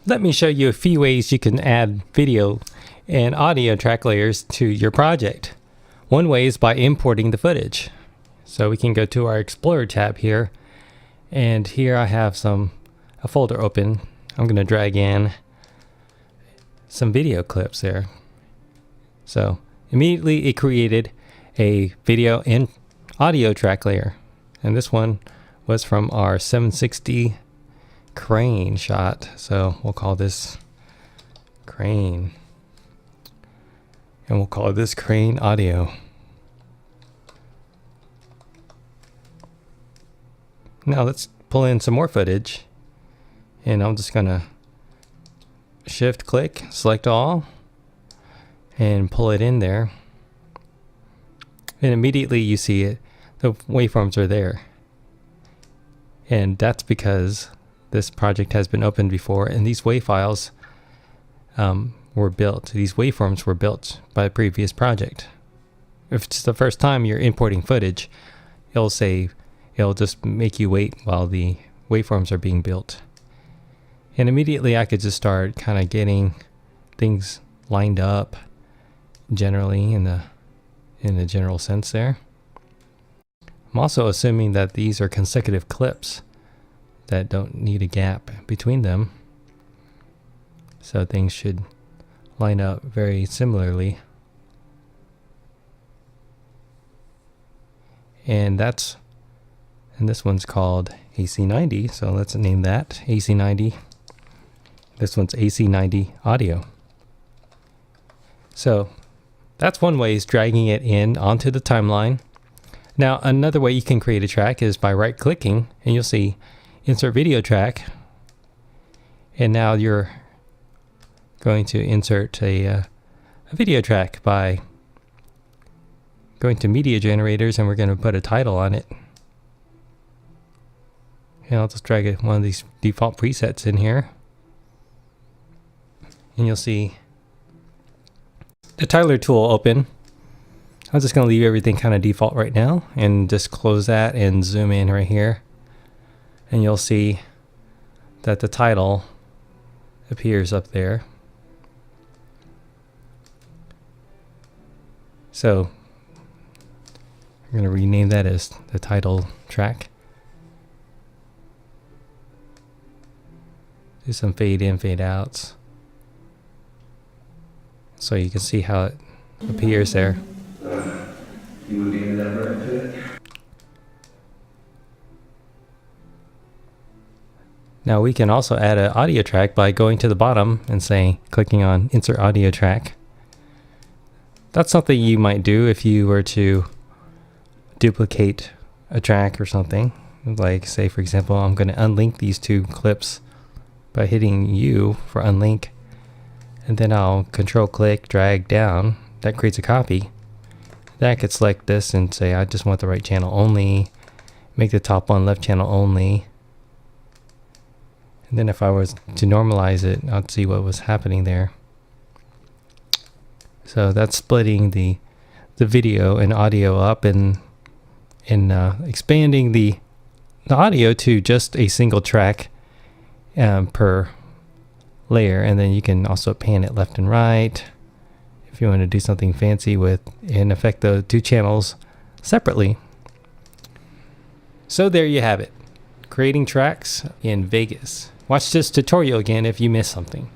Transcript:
Let me show you a few ways you can add video and audio track layers to your project. One way is by importing the footage. So we can go to our Explorer tab here, and here I have a folder open. I'm going to drag in some video clips there. So immediately it created a video and audio track layer, and this one was from our 760 crane shot, so we'll call this crane, and we'll call this crane audio. Now let's pull in some more footage, and I'm just gonna shift click, select all, and pull it in there, and immediately you see it, the waveforms are there, and that's because this project has been opened before, and these WAV files were built. These waveforms were built by a previous project. If it's the first time you're importing footage, it'll just make you wait while the waveforms are being built. And immediately I could just start kind of getting things lined up generally in the general sense there. I'm also assuming that these are consecutive clips that don't need a gap between them, so things should line up very similarly. And this one's called AC90, so let's name that AC90. This one's AC90 audio. So that's one way, is dragging it in onto the timeline. Now another way you can create a track is by right clicking, and you'll see insert video track, and now you're going to insert a video track by going to media generators, and we're going to put a title on it. And I'll just drag one of these default presets in here, and you'll see the tiler tool open. I'm just going to leave everything kind of default right now, and just close that and zoom in right here. And you'll see that the title appears up there. So I'm going to rename that as the title track. Do some fade in, fade outs, so you can see how it appears there. You would name that right to it? Now we can also add an audio track by going to the bottom and clicking on insert audio track. That's something you might do if you were to duplicate a track or something. Like, say for example, I'm going to unlink these two clips by hitting U for unlink, and then I'll control click, drag down. That creates a copy. Then I could select this and say I just want the right channel only, make the top one left channel only. And then if I was to normalize it, I'd see what was happening there. So that's splitting the video and audio up, and expanding the audio to just a single track per layer. And then you can also pan it left and right if you want to do something fancy with and affect the two channels separately. So there you have it, creating tracks in Vegas. Watch this tutorial again if you missed something.